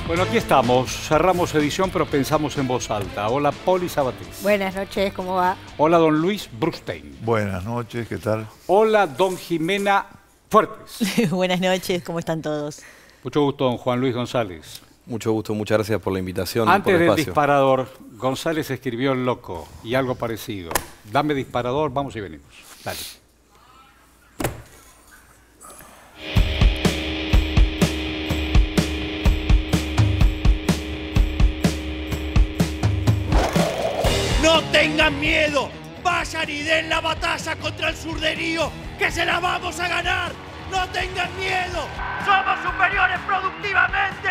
Bueno, aquí estamos. Cerramos edición, pero pensamos en voz alta. Hola, Poli Sabatés. Buenas noches, ¿cómo va? Hola, don Luis Brustein. Buenas noches, ¿qué tal? Hola, don Jimena Fuertes. Buenas noches, ¿cómo están todos? Mucho gusto, don Juan Luis González. Mucho gusto, muchas gracias por la invitación. Antes por el del espacio. disparador, González escribió El Loco y algo parecido. Dame disparador, vamos y venimos. Dale. ¡No tengan miedo! ¡Vayan y den la batalla contra el surderío! ¡Que se la vamos a ganar! ¡No tengan miedo! ¡Somos superiores productivamente!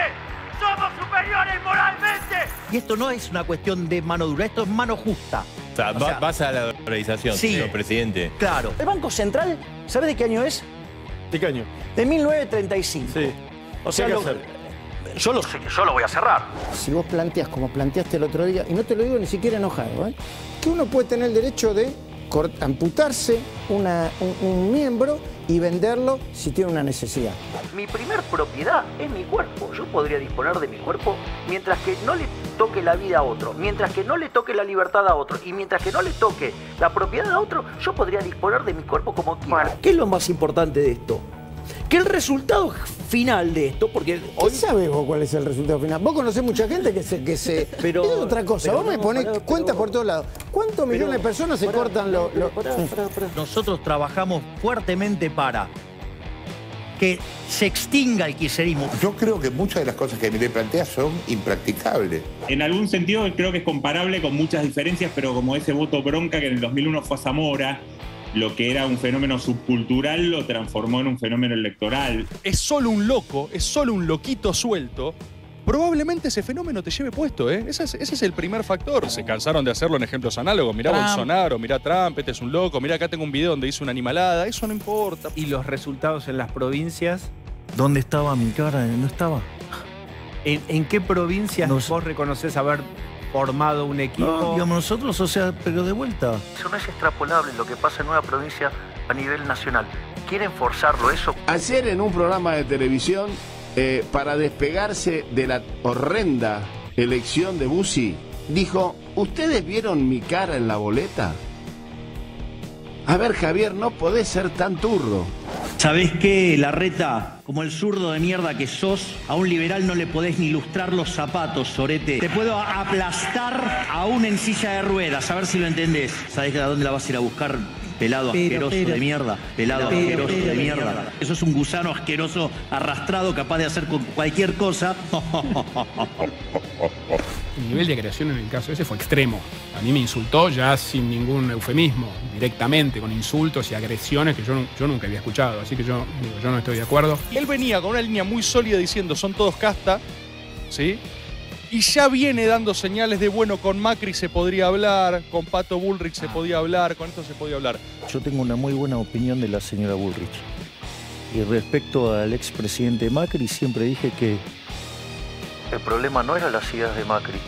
¡Somos superiores moralmente! Y esto no es una cuestión de mano dura, esto es mano justa. O sea, vas a la organización, sí, señor presidente. Claro. El Banco Central, ¿sabe de qué año es? ¿De qué año? De 1935. Sí. O sea, ¿Qué hay que hacer? Yo lo sé que yo lo voy a cerrar. Si vos planteás como planteaste el otro día, y no te lo digo ni siquiera enojado, que uno puede tener el derecho de amputarse un miembro y venderlo si tiene una necesidad. Mi primer propiedad es mi cuerpo. Yo podría disponer de mi cuerpo mientras que no le toque la vida a otro, mientras que no le toque la libertad a otro y mientras que no le toque la propiedad a otro, yo podría disponer de mi cuerpo como quiera. ¿Qué es lo más importante de esto? Que el resultado final de esto, porque hoy... ¿Qué sabés vos cuál es el resultado final? Vos conocés mucha gente que se... Pero, es otra cosa, pero vos me ponés cuentas por todos lados. ¿Cuántos millones de personas se cortan los... Nosotros trabajamos fuertemente para que se extinga el kirchnerismo. Yo creo que muchas de las cosas que Milei plantea son impracticables. En algún sentido creo que es comparable con muchas diferencias, pero como ese voto bronca que en el 2001 fue a Zamora, lo que era un fenómeno subcultural lo transformó en un fenómeno electoral. Es solo un loco, es solo un loquito suelto. Probablemente ese fenómeno te lleve puesto, ¿eh? Ese es el primer factor. Se cansaron de hacerlo en ejemplos análogos. Mirá Bolsonaro, mirá Trump, este es un loco. Mirá, acá tengo un video donde hice una animalada. Eso no importa. ¿Y los resultados en las provincias? ¿Dónde estaba mi cara? ¿No estaba? ¿En qué provincias vos reconocés haber formado un equipo? No, digamos nosotros, o sea, pero de vuelta. Eso no es extrapolable lo que pasa en una provincia a nivel nacional. ¿Quieren forzarlo eso? Ayer en un programa de televisión, para despegarse de la horrenda elección de Bussi, dijo, ¿ustedes vieron mi cara en la boleta? A ver, Javier, no podés ser tan turro. ¿Sabés qué, Larreta? Como el zurdo de mierda que sos, a un liberal no le podés ni lustrar los zapatos, sorete. Te puedo aplastar aún en silla de ruedas, a ver si lo entendés. ¿Sabés a dónde la vas a ir a buscar? Pelado asqueroso de mierda. Pelado asqueroso de mierda. Eso es un gusano asqueroso arrastrado capaz de hacer cualquier cosa. El nivel de creación en el caso ese fue extremo. A mí me insultó ya sin ningún eufemismo, directamente, con insultos y agresiones que yo nunca había escuchado. Así que yo no estoy de acuerdo. Él venía con una línea muy sólida diciendo son todos casta, ¿sí? Y ya viene dando señales de, bueno, con Macri se podría hablar, con Pato Bullrich se podía hablar, con esto se podía hablar. Yo tengo una muy buena opinión de la señora Bullrich. Y respecto al expresidente Macri, siempre dije que el problema no era las ideas de Macri.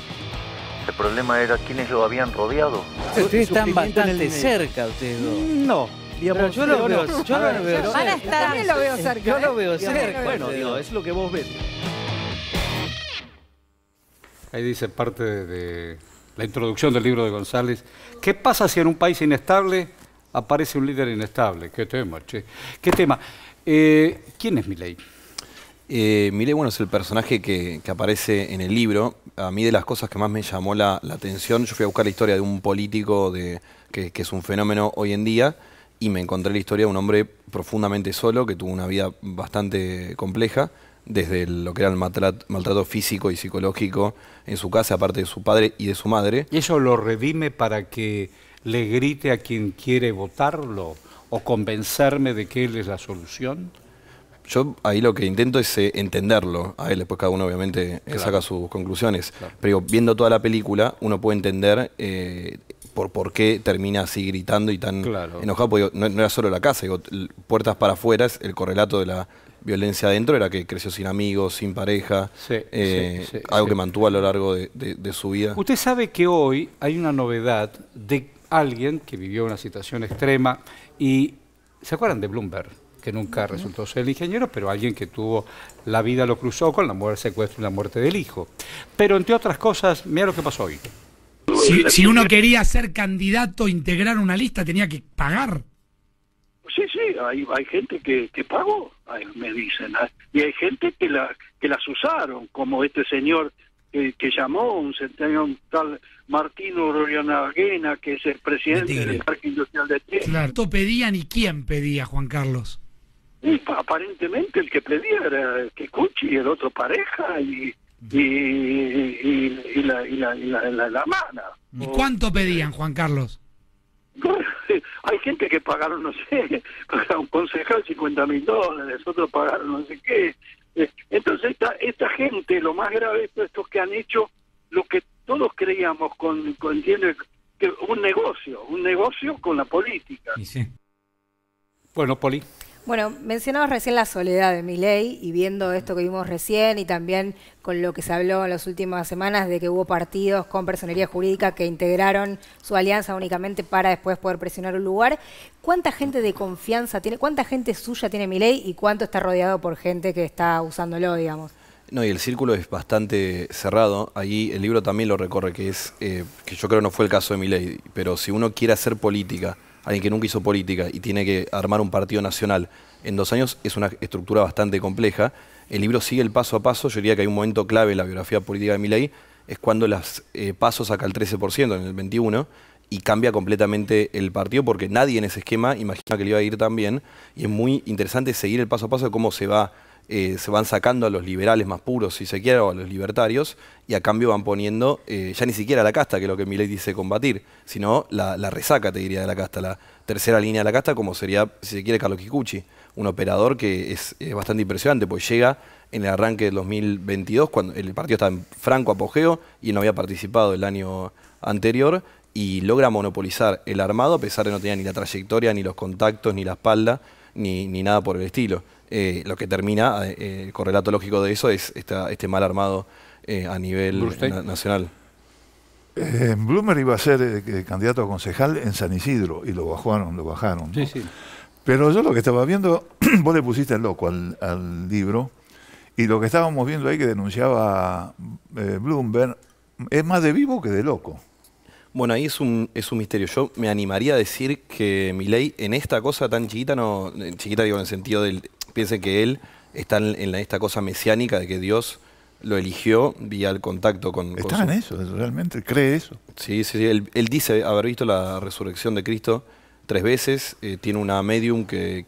El problema era quienes lo habían rodeado. Ustedes están bastante cerca, ustedes dos. No. Digamos, yo lo veo cerca. Van a estar, también lo veo cerca. Yo lo veo cerca. Bueno, digo, es lo que vos ves. Ahí dice parte de la introducción del libro de González. ¿Qué pasa si en un país inestable aparece un líder inestable? ¿Qué tema, che? ¿Qué tema? ¿Quién es Milei? Milei, bueno, es el personaje que aparece en el libro. A mí de las cosas que más me llamó la atención, yo fui a buscar la historia de un político que es un fenómeno hoy en día y me encontré la historia de un hombre profundamente solo que tuvo una vida bastante compleja, desde lo que era el maltrato físico y psicológico en su casa, aparte de su padre y de su madre. ¿Y eso lo redime para que le grite a quien quiere votarlo o convencerme de que él es la solución? Yo ahí lo que intento es entenderlo a él, después cada uno obviamente saca sus conclusiones. Claro. Pero viendo toda la película uno puede entender por qué termina así gritando y tan enojado, porque no era solo la casa, digo, puertas para afuera, es el correlato de la violencia adentro, era que creció sin amigos, sin pareja, algo que mantuvo a lo largo de su vida. Usted sabe que hoy hay una novedad de alguien que vivió una situación extrema y ¿se acuerdan de Bloomberg? que nunca resultó ser el ingeniero, pero alguien que tuvo, la vida lo cruzó con la muerte, secuestro y la muerte del hijo. Pero entre otras cosas, mira lo que pasó hoy. Si uno quería ser candidato, integrar una lista, tenía que pagar. Sí, hay gente que pagó, me dicen, y hay gente que las usaron, como este señor que llamó, un tal Martín Urionaguena, que es el presidente del Parque Industrial de Tigre. Claro. ¿Cuánto pedían y quién pedía, Juan Carlos? Y aparentemente el que pedía era Kikuchi y el otro pareja y la mana. ¿Y cuánto pedían, Juan Carlos? Hay gente que pagaron, no sé, para un concejal $50.000, otros pagaron no sé qué. Entonces esta gente, lo más grave de estos que han hecho lo que todos creíamos ¿entiendes? Que un negocio con la política. Sí. Bueno, Poli. Bueno, mencionabas recién la soledad de Milei y viendo esto que vimos recién y también con lo que se habló en las últimas semanas de que hubo partidos con personería jurídica que integraron su alianza únicamente para después poder presionar un lugar. ¿Cuánta gente de confianza tiene, cuánta gente suya tiene Milei y cuánto está rodeado por gente que está usándolo, digamos? No, y el círculo es bastante cerrado. Ahí el libro también lo recorre, que es que yo creo no fue el caso de Milei, pero si uno quiere hacer política, alguien que nunca hizo política y tiene que armar un partido nacional en 2 años, es una estructura bastante compleja. El libro sigue el paso a paso. Yo diría que hay un momento clave en la biografía política de Milei, es cuando las PASO saca el 13% en el 21 y cambia completamente el partido, porque nadie en ese esquema imagina que le iba a ir tan bien, y es muy interesante seguir el paso a paso de cómo se van sacando a los liberales más puros, si se quiere, o a los libertarios, y a cambio van poniendo ya ni siquiera la casta, que es lo que Milei dice combatir, sino la resaca, te diría, de la casta, la tercera línea de la casta, como sería, si se quiere, Carlos Kikuchi, un operador que es bastante impresionante, pues llega en el arranque del 2022, cuando el partido estaba en franco apogeo y no había participado el año anterior, y logra monopolizar el armado, a pesar de que no tenía ni la trayectoria, ni los contactos, ni la espalda, ni nada por el estilo. Lo que termina, el correlato lógico de eso es este mal armado a nivel nacional. Blumer iba a ser candidato a concejal en San Isidro y lo bajaron. ¿No? Sí, sí. Pero yo lo que estaba viendo, vos le pusiste el loco al libro, y lo que estábamos viendo ahí que denunciaba Bloomberg es más de vivo que de loco. Bueno, ahí es un misterio. Yo me animaría a decir que Milei en esta cosa tan chiquita, no chiquita digo en el sentido del, piensen que él está en esta cosa mesiánica de que Dios lo eligió vía el contacto con... Está en eso, realmente cree eso. Sí, él dice haber visto la resurrección de Cristo 3 veces, tiene una medium que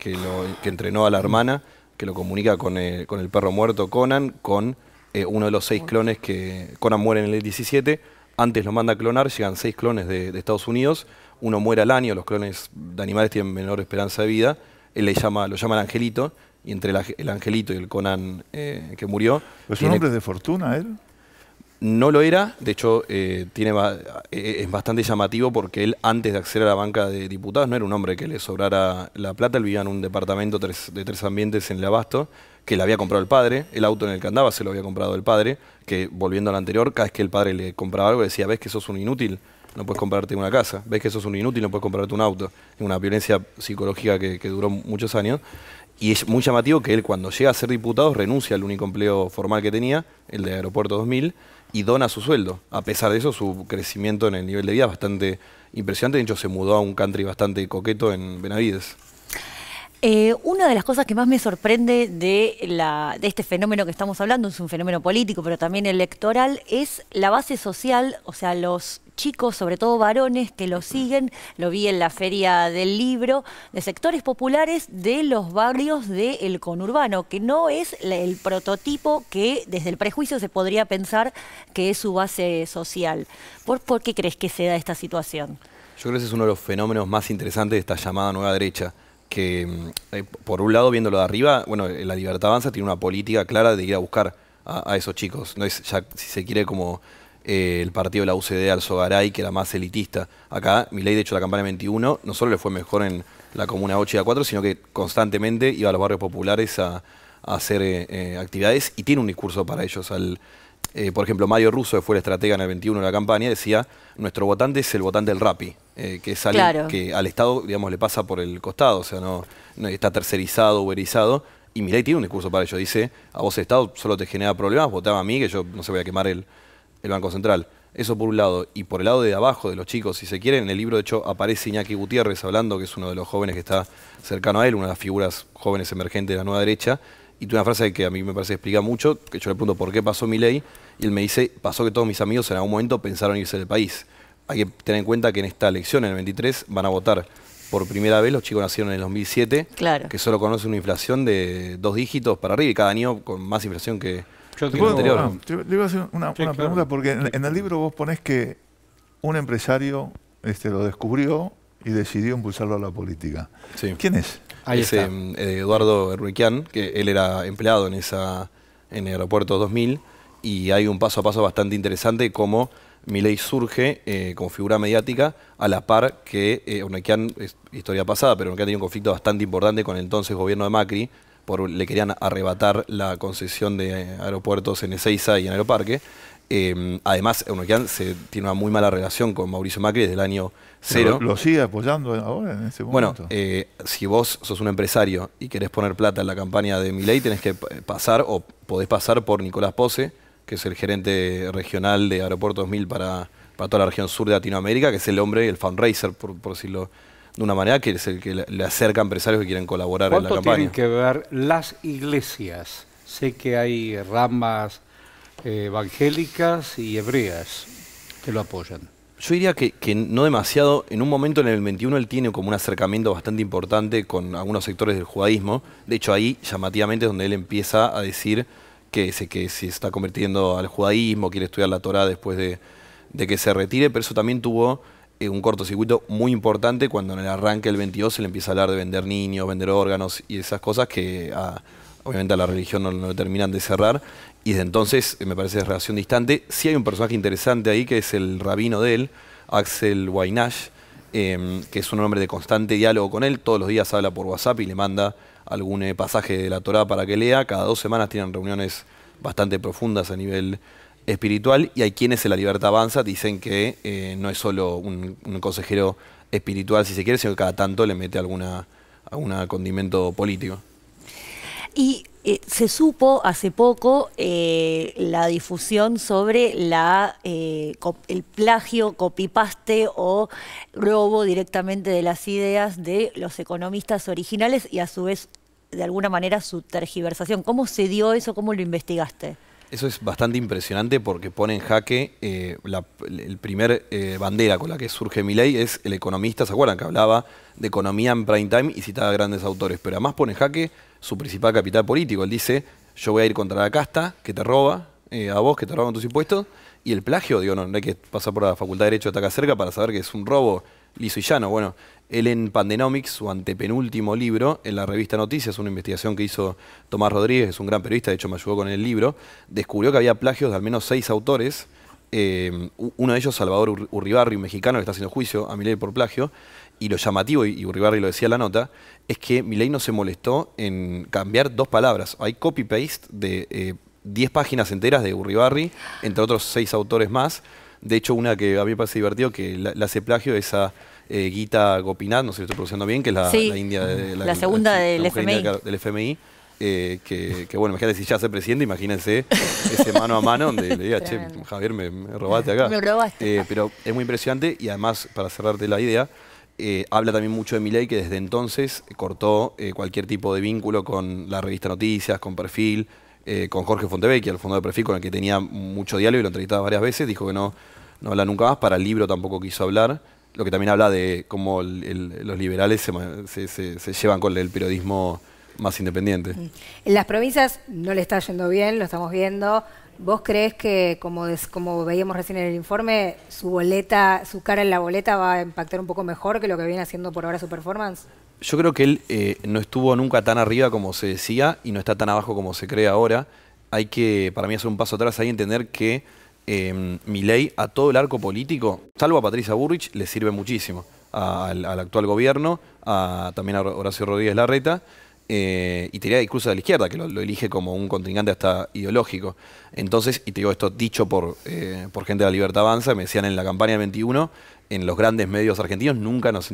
entrenó a la hermana, que lo comunica con el perro muerto Conan, con uno de los 6 clones que Conan muere en el 17, antes lo manda a clonar, llegan 6 clones de Estados Unidos, uno muere al año, los clones de animales tienen menor esperanza de vida, él lo llama el angelito, y entre el angelito y el Conan que murió... ¿Es un hombre de fortuna él? No lo era, de hecho es bastante llamativo porque él antes de acceder a la banca de diputados no era un hombre que le sobrara la plata, él vivía en un departamento de 3 ambientes en el Abasto, que le había comprado el padre, el auto en el que andaba se lo había comprado el padre, que volviendo al anterior, cada vez que el padre le compraba algo decía, ¿ves que sos un inútil? No puedes comprarte una casa, ¿ves que sos un inútil? No puedes comprarte un auto. Es una violencia psicológica que duró muchos años. Y es muy llamativo que él, cuando llega a ser diputado, renuncia al único empleo formal que tenía, el de Aeropuerto 2000, y dona su sueldo. A pesar de eso, su crecimiento en el nivel de vida es bastante impresionante. De hecho, se mudó a un country bastante coqueto en Benavides. Una de las cosas que más me sorprende de este fenómeno que estamos hablando, es un fenómeno político, pero también electoral, es la base social, o sea, los chicos, sobre todo varones, que lo siguen, lo vi en la Feria del Libro, de sectores populares de los barrios del conurbano, que no es el prototipo que desde el prejuicio se podría pensar que es su base social. ¿Por qué crees que se da esta situación? Yo creo que ese es uno de los fenómenos más interesantes de esta llamada nueva derecha, que por un lado, viéndolo de arriba, bueno, la Libertad Avanza tiene una política clara de ir a buscar a esos chicos. No es ya, si se quiere, como el partido de la UCD al Sogaray, que era más elitista. Acá, Milei, de hecho, la campaña 21, no solo le fue mejor en la Comuna 8 y A4, sino que constantemente iba a los barrios populares a hacer actividades y tiene un discurso para ellos. Por ejemplo, Mario Russo, que fue el estratega en el 21 de la campaña, decía, nuestro votante es el votante del Rappi, que es alguien que al Estado, digamos, le pasa por el costado, o sea, no está tercerizado, uberizado, y Milei tiene un discurso para ello, dice, a vos el Estado solo te genera problemas, votame a mí, que yo no se voy a quemar el Banco Central. Eso por un lado. Y por el lado de abajo, de los chicos, si se quieren, en el libro de hecho aparece Iñaki Gutiérrez hablando, que es uno de los jóvenes que está cercano a él, una de las figuras jóvenes emergentes de la nueva derecha, y tiene una frase que a mí me parece que explica mucho, que yo le pregunto por qué pasó Milei, y él me dice, pasó que todos mis amigos en algún momento pensaron irse del país. Hay que tener en cuenta que en esta elección, en el 23, van a votar por primera vez, los chicos nacieron en el 2007, que solo conocen una inflación de 2 dígitos para arriba, y cada año con más inflación que el anterior. Le iba a hacer una pregunta, porque en el libro vos ponés que un empresario lo descubrió y decidió impulsarlo a la política. Sí. ¿Quién es? Es Eduardo Erruiquian, que él era empleado en el aeropuerto 2000, y hay un paso a paso bastante interesante como Milei surge como figura mediática a la par que Erruiquian, es historia pasada, pero Erruiquian tenía un conflicto bastante importante con el entonces gobierno de Macri, le querían arrebatar la concesión de aeropuertos en Ezeiza y en Aeroparque. Además, Erruiquian tiene una muy mala relación con Mauricio Macri desde el año 0. ¿Lo sigue apoyando ahora en ese momento? Bueno, si vos sos un empresario y querés poner plata en la campaña de Milei, tenés que pasar, o podés pasar por Nicolás Pose, que es el gerente regional de Aeropuerto 2000 para toda la región sur de Latinoamérica, que es el hombre, el fundraiser, por decirlo de una manera, que es el que le acerca a empresarios que quieren colaborar en la campaña. ¿Cuánto tienen que ver las iglesias? Sé que hay ramas evangélicas y hebreas que lo apoyan. Yo diría que no demasiado. En un momento en el 21 él tiene como un acercamiento bastante importante con algunos sectores del judaísmo. De hecho ahí llamativamente es donde él empieza a decir que se está convirtiendo al judaísmo, quiere estudiar la Torá después de que se retire, pero eso también tuvo un cortocircuito muy importante cuando en el arranque del 22 se le empieza a hablar de vender niños, vender órganos y esas cosas que obviamente a la religión no le terminan de cerrar, y desde entonces me parece de relación distante. Sí hay un personaje interesante ahí que es el rabino de él, Axel Waynash, que es un hombre de constante diálogo con él, todos los días habla por WhatsApp y le manda algún pasaje de la Torá para que lea, cada 2 semanas tienen reuniones bastante profundas a nivel espiritual, y hay quienes en La Libertad Avanza dicen que no es solo un consejero espiritual, si se quiere, sino que cada tanto le mete algún condimento político. Y se supo hace poco la difusión sobre el plagio, copy-paste o robo directamente de las ideas de los economistas originales y a su vez, de alguna manera, su tergiversación. ¿Cómo se dio eso? ¿Cómo lo investigaste? Eso es bastante impresionante porque pone en jaque el primer bandera con la que surge Milei es El Economista. ¿Se acuerdan que hablaba de economía en prime time y citaba a grandes autores? Pero además pone en jaque su principal capital político. Él dice, yo voy a ir contra la casta que te roba, a vos que te roban tus impuestos, y el plagio, digo, no hay que pasar por la Facultad de Derecho de acá cerca para saber que es un robo liso y llano. Bueno, él en Pandenomics, su antepenúltimo libro, en la revista Noticias, una investigación que hizo Tomás Rodríguez, es un gran periodista, de hecho me ayudó con el libro, descubrió que había plagios de al menos 6 autores, uno de ellos Salvador Urribarri, un mexicano que está haciendo juicio a Milei por plagio, y lo llamativo, y Urribarri lo decía en la nota, es que Milei no se molestó en cambiar 2 palabras. Hay copy-paste de 10 páginas enteras de Urribarri, entre otros 6 autores más. De hecho, una que a mí me parece divertido, que la hace plagio, es a Gita Gopinath, no sé si lo estoy pronunciando bien, que es la india de la segunda del FMI. Del FMI. Que bueno, imagínate si ya es presidente, imagínense ese mano a mano donde le diga, che, Javier, me robaste acá. Me robaste. Pero es muy impresionante, y además, para cerrarte la idea, habla también mucho de Milei, que desde entonces cortó cualquier tipo de vínculo con la revista Noticias, con Perfil, con Jorge Fontevecchia, el fondo de Perfil, con el que tenía mucho diálogo y lo entrevistaba varias veces. Dijo que no habla nunca más. Para el libro tampoco quiso hablar, lo que también habla de cómo los liberales se llevan con el periodismo más independiente. En las provincias no le está yendo bien, lo estamos viendo. ¿Vos creés que, como veíamos recién en el informe, su cara en la boleta va a impactar un poco mejor que lo que viene haciendo por ahora su performance? Yo creo que él no estuvo nunca tan arriba como se decía y no está tan abajo como se cree ahora. Hay que, para mí, hacer un paso atrás ahí y entender que Milei a todo el arco político, salvo a Patricia Bullrich, le sirve muchísimo al actual gobierno, también a Horacio Rodríguez Larreta. y te diría incluso de la izquierda, que lo elige como un contrincante hasta ideológico. Entonces, y te digo esto dicho por gente de La Libertad Avanza, me decían en la campaña del 21, en los grandes medios argentinos nunca nos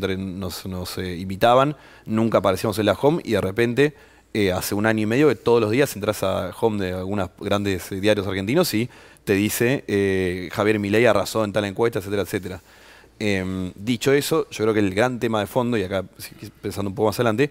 invitaban, nunca aparecíamos en la home, y de repente, hace un año y medio, que todos los días entras a home de algunos grandes diarios argentinos y te dice Javier Milei arrasó en tal encuesta, etcétera, etcétera. Dicho eso, yo creo que el gran tema de fondo, y acá pensando un poco más adelante,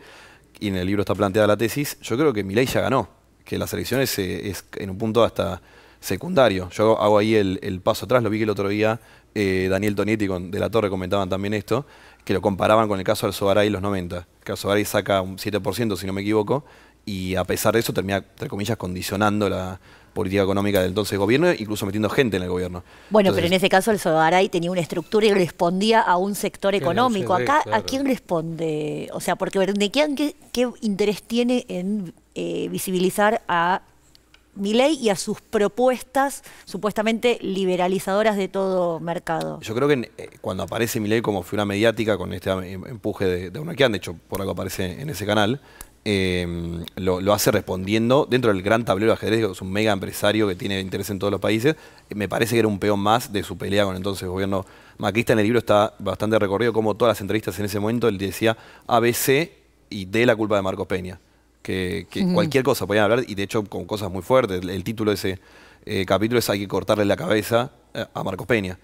y en el libro está planteada la tesis, yo creo que Milei ya ganó, que las elecciones es en un punto hasta secundario. Yo hago ahí el paso atrás, lo vi que el otro día Daniel Tonietti de La Torre comentaban también esto, que lo comparaban con el caso de Alzogaray en los 90, que Alzogaray saca un 7%, si no me equivoco, y a pesar de eso termina, entre comillas, condicionando la política económica del entonces gobierno, incluso metiendo gente en el gobierno. Bueno, Entonces, pero en ese caso el Alzogaray tenía una estructura y respondía a un sector económico. Acá, claro. ¿A quién responde? O sea, porque Bernequian, ¿qué interés tiene en visibilizar a Milei y a sus propuestas supuestamente liberalizadoras de todo mercado? Yo creo que cuando aparece Milei como figura mediática con este empuje de Bernequian, de hecho por algo aparece en ese canal, lo hace respondiendo dentro del gran tablero de ajedrez, que es un mega empresario que tiene interés en todos los países. Me parece que era un peón más de su pelea con el entonces gobierno macrista. En el libro está bastante recorrido como todas las entrevistas en ese momento él decía ABC y D la culpa de Marcos Peña, que cualquier cosa podían hablar, y de hecho con cosas muy fuertes. El título de ese capítulo es "Hay que cortarle la cabeza a Marcos Peña".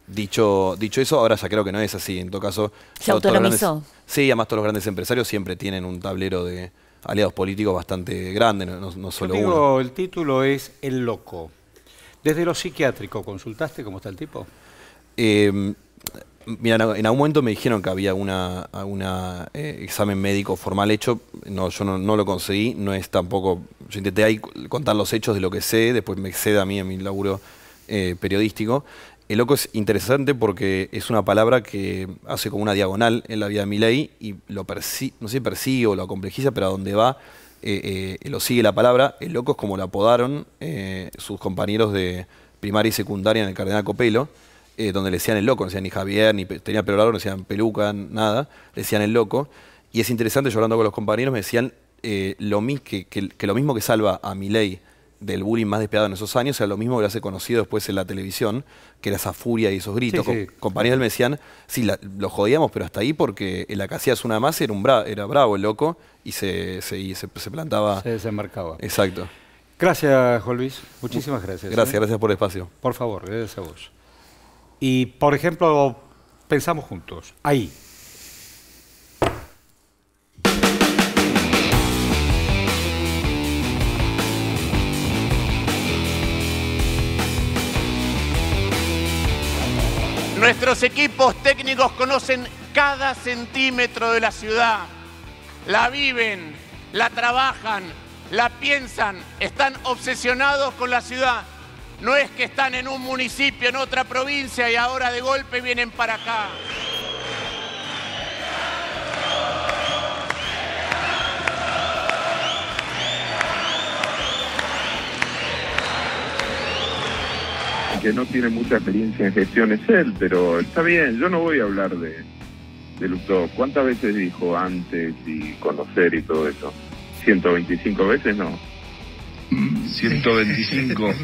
Dicho eso, ahora ya creo que no es así. En todo caso, se autonomizó. Sí, además todos los grandes empresarios siempre tienen un tablero de aliados políticos bastante grande, no solo uno. El título es El Loco. Desde lo psiquiátrico, ¿consultaste cómo está el tipo? Mira, en algún momento me dijeron que había un examen médico formal hecho. No, yo no lo conseguí. No es tampoco. Yo intenté ahí contar los hechos de lo que sé, después me excede a mí en mi laburo periodístico. El loco es interesante porque es una palabra que hace como una diagonal en la vida de Milei y no sé si persigue o lo complejiza, pero a donde va lo sigue la palabra. El loco es como lo apodaron sus compañeros de primaria y secundaria en el Cardenal Copelo, donde le decían el loco, no decían ni Javier, ni tenía pelo largo, no decían peluca, nada, le decían el loco. Y es interesante, yo hablando con los compañeros me decían que lo mismo que salva a Milei del bullying más despiadado en esos años, era lo mismo que lo hace conocido después en la televisión, que era esa furia y esos gritos. Sí, sí. Compañeros me decían, sí, lo jodíamos, pero hasta ahí, porque en la que hacías una más era bravo el loco y se plantaba. Se desembarcaba. Exacto. Gracias, Juan Luis. Muchísimas gracias. Gracias por el espacio. Por favor, gracias a vos. Y, por ejemplo, pensamos juntos. Ahí. Nuestros equipos técnicos conocen cada centímetro de la ciudad, la viven, la trabajan, la piensan, están obsesionados con la ciudad. No es que están en un municipio, en otra provincia y ahora de golpe vienen para acá. Que no tiene mucha experiencia en gestión es él, pero está bien, yo no voy a hablar de Lustó. ¿Cuántas veces dijo antes y conocer y todo eso? ¿125 veces no? 125.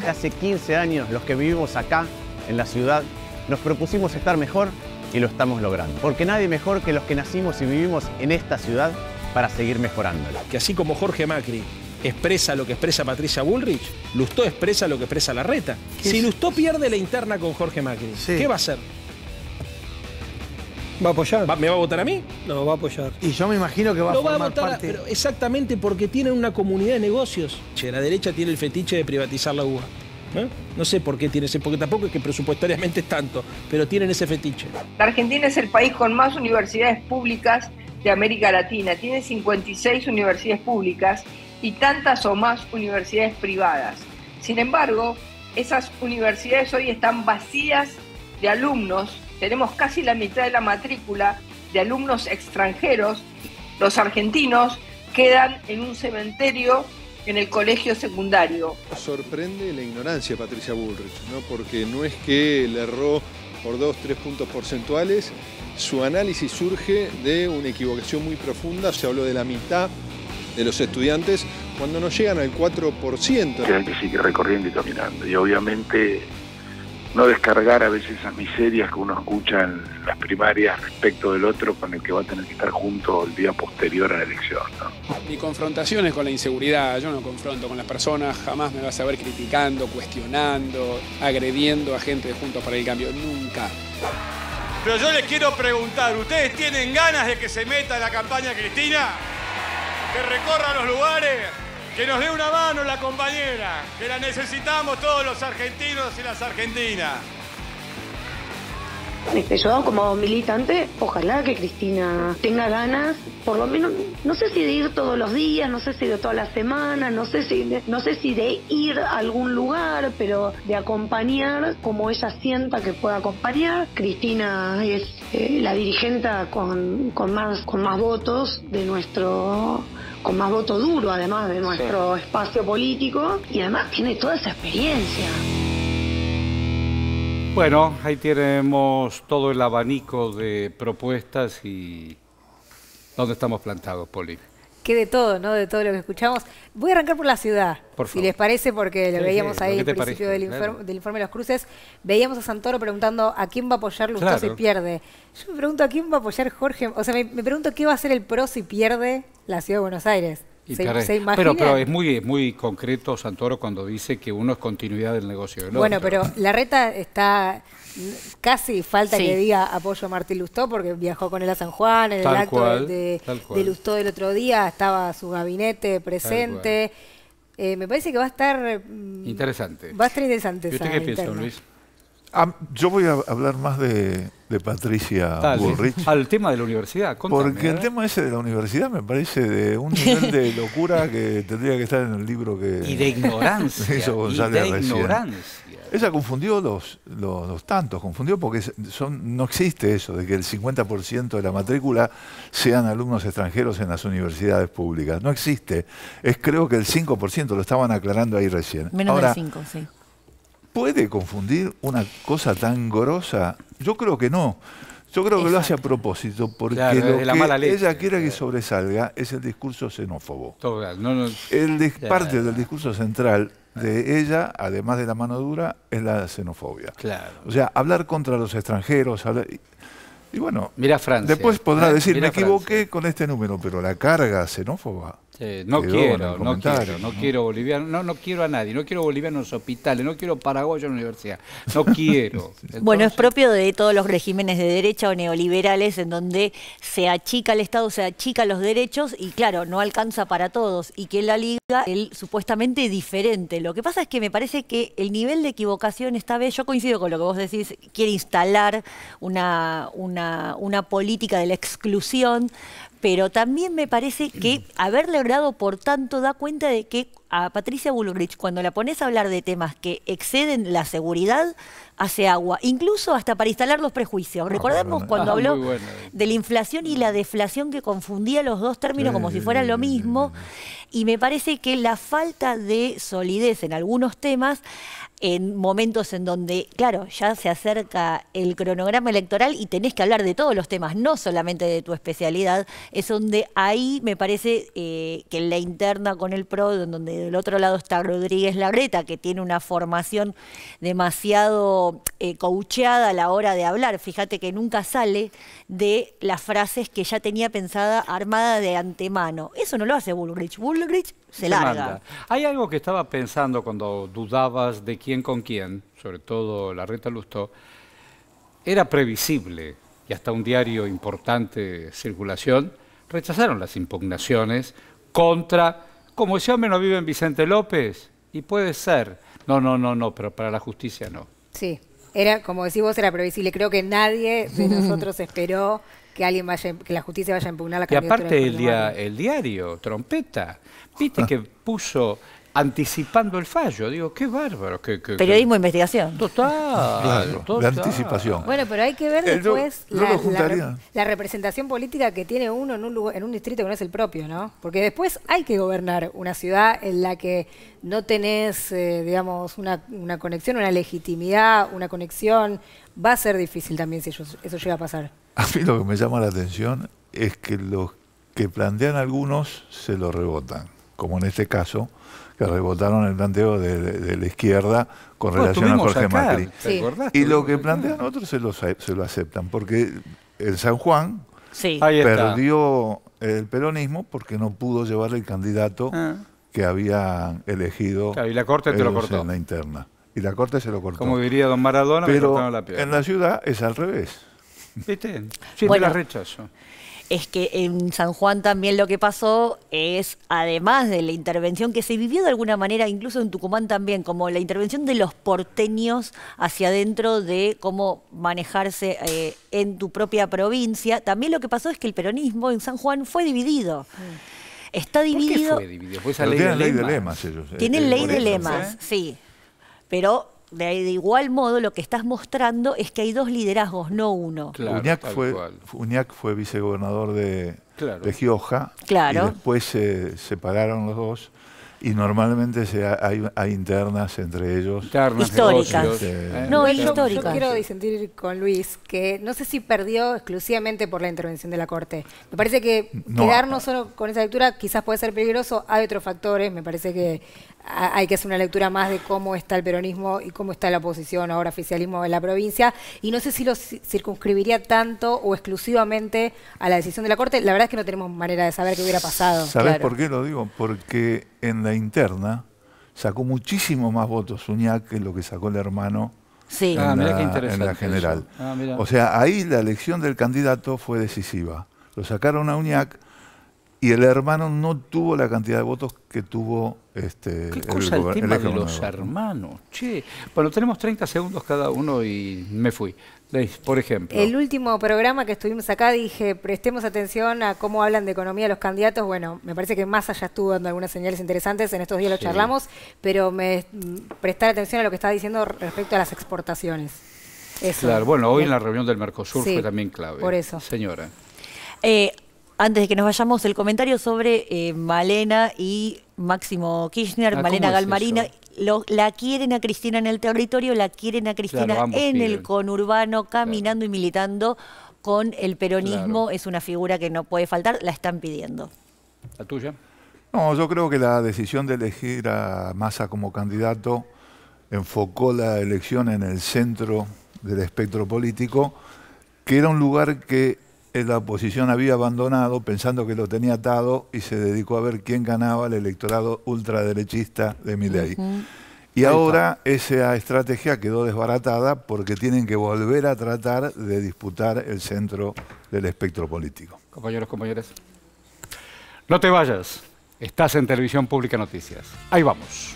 Hace 15 años los que vivimos acá, en la ciudad, nos propusimos estar mejor y lo estamos logrando. Porque nadie mejor que los que nacimos y vivimos en esta ciudad para seguir mejorándola. Que así como Jorge Macri expresa lo que expresa Patricia Bullrich, Lustó expresa lo que expresa Larreta. Si Lustó pierde la interna con Jorge Macri, ¿qué va a hacer? Va a apoyar. ¿Me va a votar a mí? No, va a apoyar. Y yo me imagino que va a formar parte... Pero exactamente porque tienen una comunidad de negocios. La derecha tiene el fetiche de privatizar la UBA. No sé por qué tiene ese, porque tampoco es que presupuestariamente es tanto, pero tienen ese fetiche. La Argentina es el país con más universidades públicas de América Latina. Tiene 56 universidades públicas y tantas o más universidades privadas. Sin embargo, esas universidades hoy están vacías de alumnos. Tenemos casi la mitad de la matrícula de alumnos extranjeros. Los argentinos quedan en un cementerio en el colegio secundario. Sorprende la ignorancia de Patricia Bullrich, ¿no? Porque no es que le erró por 2-3 puntos porcentuales, su análisis surge de una equivocación muy profunda. Se habló de la mitad de los estudiantes cuando no llegan al 4%. Que hay que seguir recorriendo y caminando. Y obviamente no descargar a veces esas miserias que uno escucha en las primarias respecto del otro con el que va a tener que estar junto el día posterior a la elección, ¿no? Mi confrontación es con la inseguridad. Yo no confronto con las personas, jamás me vas a ver criticando, cuestionando, agrediendo a gente de Juntos para el Cambio, nunca. Pero yo les quiero preguntar, ¿ustedes tienen ganas de que se meta en la campaña Cristina? Que recorra los lugares, que nos dé una mano la compañera, que la necesitamos todos los argentinos y las argentinas. Yo como militante, ojalá que Cristina tenga ganas, por lo menos, no sé si de ir todos los días, no sé si de toda la semana, no sé si de ir a algún lugar, pero de acompañar como ella sienta que pueda acompañar. Cristina es la dirigente con más votos de nuestro, con más voto duro además de nuestro espacio político, y además tiene toda esa experiencia. Bueno, ahí tenemos todo el abanico de propuestas y dónde estamos plantados, Poli. Que de todo, ¿no? De todo lo que escuchamos. Voy a arrancar por la ciudad, si les parece, porque lo veíamos ahí al principio del informe de los cruces. Veíamos a Santoro preguntando a quién va a apoyar Lustó si pierde. Yo me pregunto a quién va a apoyar Jorge. O sea, me pregunto qué va a hacer el PRO si pierde la ciudad de Buenos Aires. ¿Se imagina? Pero es muy concreto Santoro cuando dice que uno es continuidad del negocio del otro. Bueno, pero Larreta está casi falta que diga apoyo a Martín Lustó porque viajó con él a San Juan en el acto de Lustó del otro día, estaba su gabinete presente. Me parece que va a estar interesante. Va a estar interesante. ¿Y usted qué piensa, Luis? Yo voy a hablar más de Patricia Bullrich. Al tema de la universidad, contame, porque el tema ese de la universidad me parece de un nivel de locura que tendría que estar en el libro que... Y de ignorancia. Hizo González recién. Ella confundió los tantos, confundió porque no existe eso de que el 50% de la matrícula sean alumnos extranjeros en las universidades públicas. No existe. Creo que el 5%, lo estaban aclarando ahí recién. Menos del 5, sí. ¿Puede confundir una cosa tan grosa? Yo creo que no. Yo creo que lo hace a propósito, porque lo que ella quiere que sobresalga es el discurso xenófobo. Parte del discurso central de ella, además de la mano dura, es la xenofobia. O sea, hablar contra los extranjeros, y bueno, mira Francia, después podrá decir, me equivoqué con este número, pero la carga xenófoba. No quiero boliviano, no quiero a nadie, no quiero bolivianos en los hospitales, no quiero paraguayos en la universidad, no quiero. Entonces, bueno, es propio de todos los regímenes de derecha o neoliberales en donde se achica el Estado, se achica los derechos y claro, no alcanza para todos y que la Liga es supuestamente diferente. Lo que pasa es que me parece que el nivel de equivocación esta vez, yo coincido con lo que vos decís, quiere instalar una política de la exclusión, pero también me parece que haber logrado por tanto da cuenta de que a Patricia Bullrich, cuando la pones a hablar de temas que exceden la seguridad, hace agua, incluso hasta para instalar los prejuicios. Recordemos cuando habló de la inflación y la deflación, que confundía los dos términos como si fueran lo mismo, y me parece que la falta de solidez en algunos temas, en momentos en donde, claro, ya se acerca el cronograma electoral y tenés que hablar de todos los temas, no solamente de tu especialidad, es donde ahí me parece que en la interna con el PRO, donde del otro lado está Rodríguez Larreta, que tiene una formación demasiado coacheada a la hora de hablar. Fíjate que nunca sale de las frases que ya tenía pensada, armada de antemano. Eso no lo hace Bullrich. Bullrich se larga. Hay algo que estaba pensando cuando dudabas de quién con quién, sobre todo Larreta Lustó, era previsible, y hasta un diario importante de circulación rechazaron las impugnaciones contra, como ese hombre no vive en Vicente López, y puede ser, no, pero para la justicia no. Sí, era, como decís vos, era previsible. Creo que nadie de nosotros esperó que la justicia vaya a impugnar la candidatura. Y aparte el diario Trompeta, viste que puso anticipando el fallo. Digo, qué bárbaro. Periodismo de investigación. Total. Claro, total. la anticipación. Bueno, pero hay que ver después la representación política que tiene uno en un distrito que no es el propio, ¿no? Porque después hay que gobernar una ciudad en la que no tenés, digamos, una conexión, una legitimidad, una conexión. Va a ser difícil también si eso llega a pasar. A mí lo que me llama la atención es que los que plantean algunos se lo rebotan, como en este caso, que rebotaron el planteo de la izquierda con relación a Jorge Macri. Sí. Y lo que plantean otros se lo aceptan, porque el San Juan sí. perdió el peronismo porque no pudo llevar el candidato que habían elegido y la Corte te lo cortó. En la interna. Y la Corte se lo cortó. Como diría don Maradona, pero me cortaron la pierna. En la ciudad es al revés. ¿Viste? Siempre bueno, la rechazo. Es que en San Juan también lo que pasó es, además de la intervención que se vivió de alguna manera, incluso en Tucumán también, como la intervención de los porteños hacia adentro de cómo manejarse en tu propia provincia, también lo que pasó es que el peronismo en San Juan fue dividido. Está dividido. ¿Por qué fue dividido? Pues tienen ley de lemas ellos. Tienen ley de lemas, sí. Pero de igual modo lo que estás mostrando es que hay dos liderazgos, no uno. Claro, Uñac fue vicegobernador de Gioja, claro. Y después se separaron los dos, y normalmente hay internas entre ellos. Históricas. Yo quiero disentir con Luis, que no sé si perdió exclusivamente por la intervención de la Corte. Me parece que quedarnos solo con esa lectura quizás puede ser peligroso. Hay otros factores, me parece que hay que hacer una lectura más de cómo está el peronismo y cómo está la oposición, ahora oficialismo en la provincia, y no sé si lo circunscribiría tanto o exclusivamente a la decisión de la Corte. La verdad es que no tenemos manera de saber qué hubiera pasado. ¿Sabés por qué lo digo? Porque en la interna sacó muchísimo más votos Uñac que lo que sacó el hermano en la general. O sea, ahí la elección del candidato fue decisiva. Lo sacaron a Uñac y el hermano no tuvo la cantidad de votos que tuvo ¿Qué cosa el tema de los hermanos? Che, bueno, tenemos 30 segundos cada uno y me fui. Por ejemplo. El último programa que estuvimos acá dije, prestemos atención a cómo hablan de economía los candidatos. Bueno, me parece que Massa ya estuvo dando algunas señales interesantes, en estos días lo charlamos, pero prestar atención a lo que está diciendo respecto a las exportaciones. Eso. Claro, bueno, hoy en la reunión del Mercosur fue también clave. Por eso. Señora. Antes de que nos vayamos, el comentario sobre Malena y Máximo Kirchner, Malena Galmarina, la quieren a Cristina en el territorio, la quieren a Cristina en el conurbano, caminando y militando con el peronismo. Es una figura que no puede faltar, la están pidiendo. ¿La tuya? No, yo creo que la decisión de elegir a Massa como candidato enfocó la elección en el centro del espectro político, que era un lugar que la oposición había abandonado pensando que lo tenía atado y se dedicó a ver quién ganaba el electorado ultraderechista de Milei. Y ahora esa estrategia quedó desbaratada porque tienen que volver a tratar de disputar el centro del espectro político. Compañeros, compañeras. No te vayas. Estás en Televisión Pública Noticias. Ahí vamos.